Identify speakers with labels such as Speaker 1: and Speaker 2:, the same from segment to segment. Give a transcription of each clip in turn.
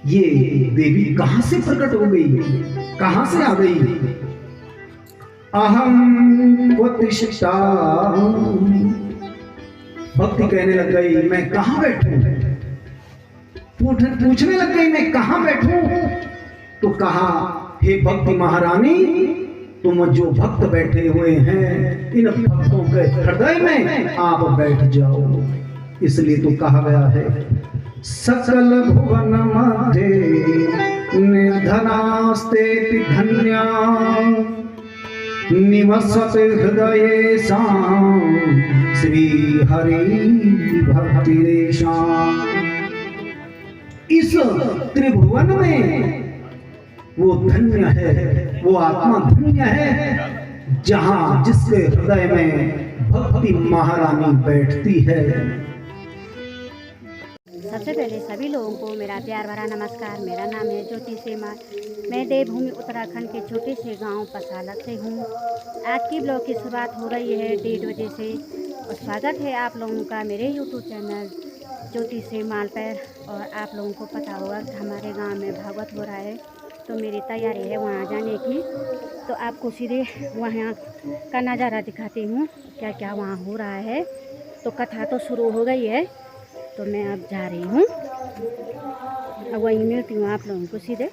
Speaker 1: ये देवी कहां से प्रकट हो गई, कहां से आ गई। अहम प्रतिष्ठा, भक्ति कहने लग गई मैं कहां बैठूं, पूछने लग गई मैं कहां बैठूं। तो कहा हे भक्ति महारानी, तुम जो भक्त बैठे हुए हैं इन भक्तों के हृदय में आप बैठ जाओ। इसलिए तो कहा गया है सकल भुवन मध्य निर्धनास्ते धन्या निवसते हृदये श्री हरि भक्तिरेशा। इस त्रिभुवन में वो धन्य है, वो आत्मा धन्य है जहां जिसके हृदय में भक्ति महारानी बैठती है।
Speaker 2: सबसे पहले सभी लोगों को मेरा प्यार भरा नमस्कार। मेरा नाम है ज्योति सेमा। मैं देवभूमि उत्तराखंड के छोटे से गांव पसालक से हूं। आज की ब्लॉग की शुरुआत हो रही है 1:30 बजे से और स्वागत है आप लोगों का मेरे यूट्यूब चैनल ज्योति सेमा पर। और आप लोगों को पता होगा कि हमारे गांव में भागवत हो रहा है, तो मेरी तैयारी है वहाँ जाने की। तो आपको सीधे वहाँ का नज़ारा दिखाती हूँ क्या क्या वहाँ हो रहा है। तो कथा तो शुरू हो गई है, तो मैं अब जा रही हूँ। अब वहीं मिलती हूँ आप लोगों को सीधे।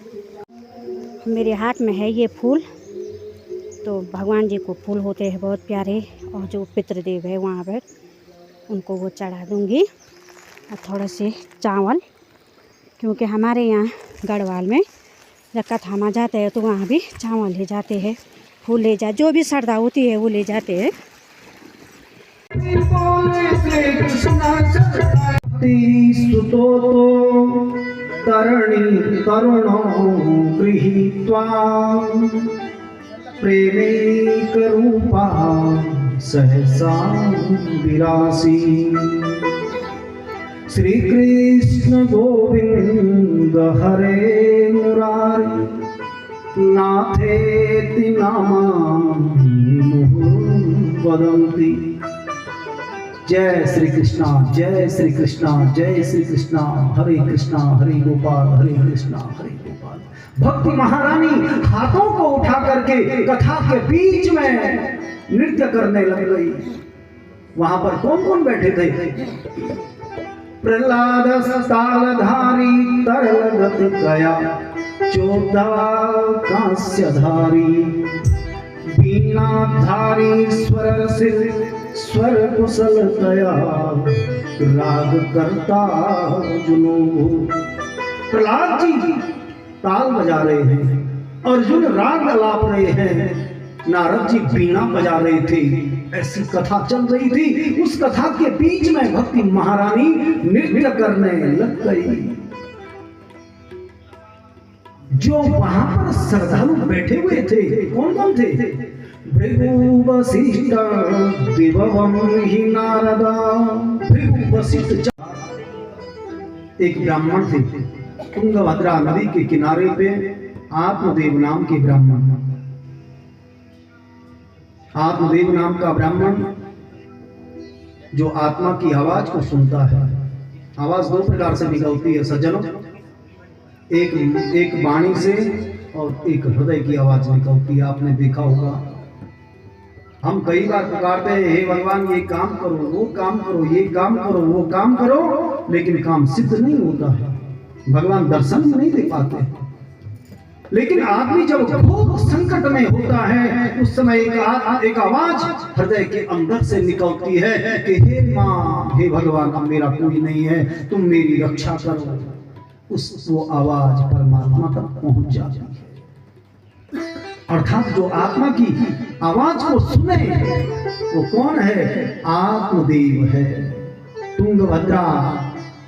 Speaker 2: मेरे हाथ में है ये फूल, तो भगवान जी को फूल होते हैं बहुत प्यारे, और जो पितृदेव है वहाँ पर उनको वो चढ़ा दूँगी। और थोड़ा से चावल, क्योंकि हमारे यहाँ गढ़वाल में जब कथा में जाते हैं तो वहाँ भी चावल ले जाते हैं, फूल ले जा, जो भी श्रद्धा होती है वो ले जाते हैं।
Speaker 1: तरणी तरुणो गृहीत्वा प्रेमैक रूपा सहसा विरासी। श्री कृष्ण गोविंद हरे मुरारी नाथेति नामानि मुहुः वदन्ति। जय श्री कृष्णा, जय श्री कृष्णा, जय श्री कृष्णा, हरे कृष्णा हरे गोपाल हरे कृष्णा हरे गोपाल। भक्ति महारानी हाथों को उठा करके कथा के बीच में नृत्य करने लग गई। वहां पर कौन कौन बैठे थे? प्रहलाद तालधारी तरल गति गया चोदा कांस्यधारी वीणाधारी स्वर कुशल तया राग करता जुनू। प्रहलाद जी ताल बजा रहे हैं, अर्जुन राग अलाप रहे हैं, नारद जी बीणा बजा रहे थे। ऐसी कथा चल रही थी। उस कथा के बीच में भक्ति महारानी नृत्य करने लग गई। जो वहां पर श्रद्धालु बैठे हुए थे कौन कौन थे? भृगु वशिष्ठ दिववंहि नारदा। भृगु वशिष्ठ एक ब्राह्मण थे, तुंगभद्रा नदी के किनारे पे आत्मदेव नाम के ब्राह्मण। आत्मदेव नाम का ब्राह्मण जो आत्मा की आवाज को सुनता है। आवाज दो प्रकार से निकलती है सज्जनों, एक वाणी से और एक हृदय की आवाज निकलती है। आपने देखा होगा, हम कई बार पुकारते हैं हे भगवान ये काम करो, वो काम करो, ये काम करो, वो काम करो, लेकिन काम सिद्ध नहीं होता है, भगवान दर्शन नहीं दे पाते। लेकिन आदमी जब बहुत संकट में होता है उस समय एक आवाज हृदय के अंदर से निकलती है कि हे माँ, हे भगवान, अब मेरा कोई नहीं है, तुम मेरी रक्षा करो। वो आवाज परमात्मा तक पहुंच जाती है। अर्थात जो आत्मा की आवाज को सुने वो कौन है? आत्मदेव है। तुंगभद्रा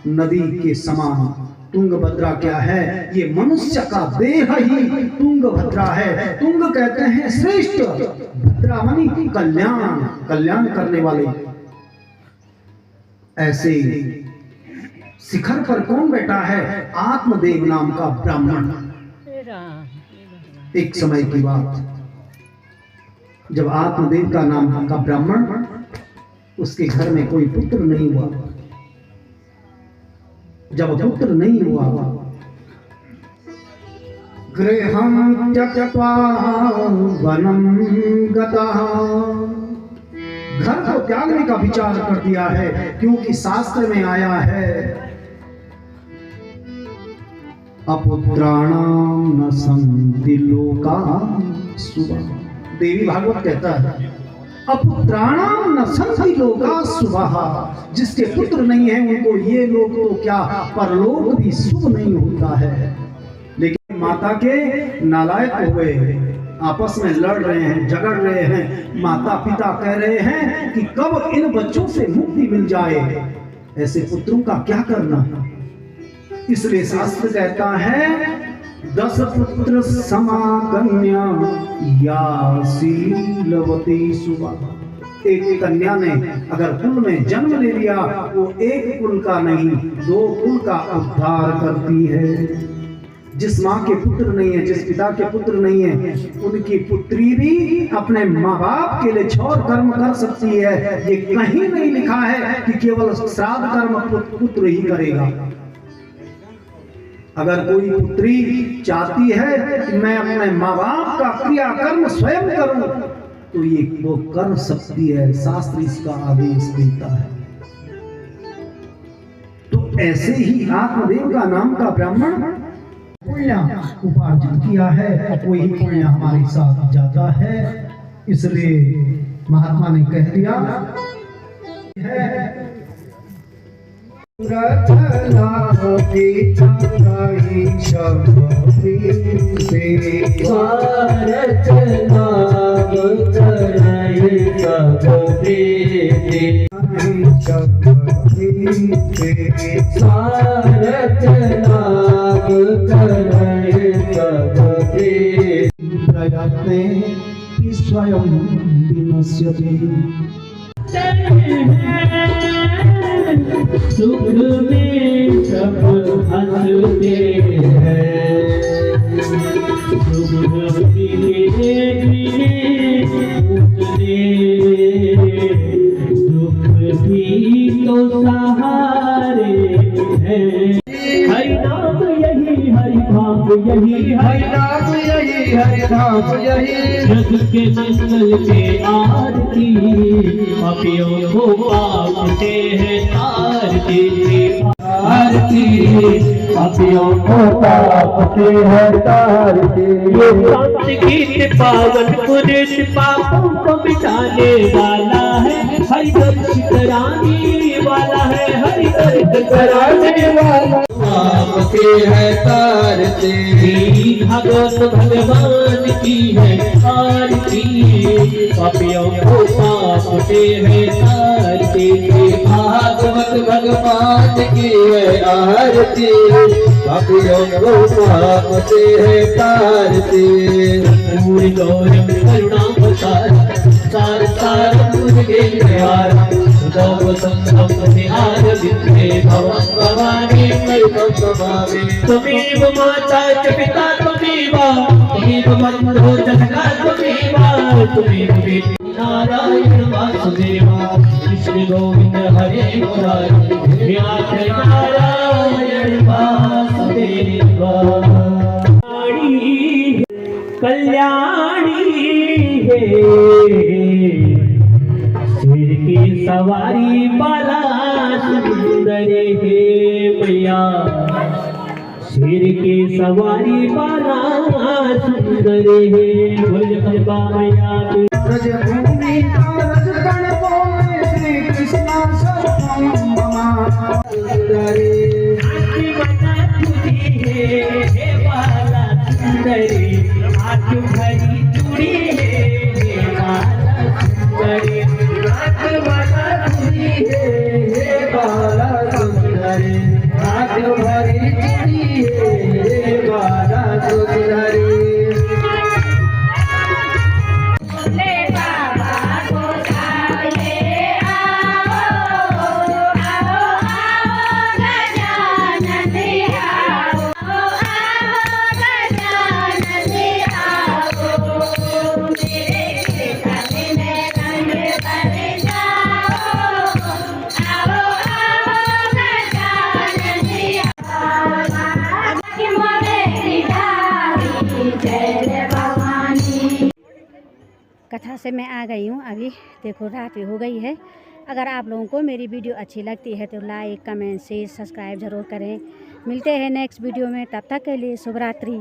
Speaker 1: नदी के समान तुंगभद्रा क्या है? ये मनुष्य का देह ही तुंगभद्रा है। तुंग कहते हैं श्रेष्ठ, भद्रा मानी कल्याण, कल्याण करने वाले। ऐसे शिखर पर कौन बैठा है? आत्मदेव नाम का ब्राह्मण। एक समय की बात, जब आत्मदेव का नाम का ब्राह्मण, उसके घर में कोई पुत्र नहीं हुआ। जब पुत्र नहीं हुआ गृहं त्यक्त्वा वनं गतः। घर को त्यागने का विचार कर दिया है, क्योंकि शास्त्र में आया है अपुत्राणाम न संति लोका सुबह। देवी भागवत कहता है अपुत्राणाम न संति लोका सुबह। जिसके पुत्र नहीं है उनको ये लोग तो क्या परलोक भी शुभ नहीं होता है। लेकिन माता के नालायक हुए आपस में लड़ रहे हैं, झगड़ रहे हैं। माता पिता कह रहे हैं कि कब इन बच्चों से मुक्ति मिल जाए, ऐसे पुत्रों का क्या करना। इसलिए शास्त्र कहता है 10 पुत्र समा कन्या या शीलवती सुबह। एक कन्या ने अगर कुल में जन्म ले लिया, वो एक कुल का नहीं 2 कुल का उद्धार करती है। जिस माँ के पुत्र नहीं है, जिस पिता के पुत्र नहीं है, उनकी पुत्री भी अपने माँ बाप के लिए छौर कर्म कर सकती है। ये कहीं नहीं लिखा है कि केवल श्राद्ध कर्म पुत्र ही करेगा। अगर कोई पुत्री चाहती है कि मैं अपने माँ बाप का क्रियाकर्म स्वयं करूं, तो ये वो कर सकती है। शास्त्र इसका आदेश देता है। तो ऐसे ही आत्मदेव का नाम का ब्राह्मण पुण्य उपार्जित किया है, वही पुण्य हमारे साथ जाता है। इसलिए महात्मा ने कह दिया है रचना की चंगाई शब्द से रचना चढ़ाई शब्द से रचना प्रयत्ने स्वयं विनश्यति। सुख में सब हंसते हैं, सुख भी तो सहारे हैं। हरि नाम यही हरि धाम यही, हरि नाम यही हरि धाम यही। जग के मंगल के आरती पापियों को पापते हैं तारती। आरती पापियों को पापते हैं तारती। ये पंच गीत पावन पुरुष पापों को मिटाने वाला है, हरि दर्श कराने वाला है, हरि दर्श कराने वाला आपके है तारते। भगवत भगवान की है आरती पापियों को पापते हैं तारते। भागवत भगवान की है आरती पापियों को पापते हैं तारते। पूरी गौरव करुणावतार सार सार मुझे प्यार तुमेव माता च पिता तुमेव, तुमेव बंधो जनका तुमेव, तुमेव नारायण वासुदेव कृष्ण गोविंद हरे मुरारी। नारायण वासुदेव कल्याणी है, सिर की सवारी बाला सुंदर है मैया। सिर की सवारी बाला सुंदर है। बोल मैया ब्रजभूमि का रजगण बोले श्री कृष्ण सुंदरी। हे बाला सुंदरी, आँख भरी चूड़ी है बाला सुंदरी। आँख भरी है बाला सुंदरी, आँख भरी चूड़ी है बाला सुंदरी।
Speaker 2: कथा से मैं आ गई हूँ। अभी देखो रात भी हो गई है। अगर आप लोगों को मेरी वीडियो अच्छी लगती है तो लाइक, कमेंट, शेयर, सब्सक्राइब ज़रूर करें। मिलते हैं नेक्स्ट वीडियो में, तब तक के लिए शुभ रात्रि।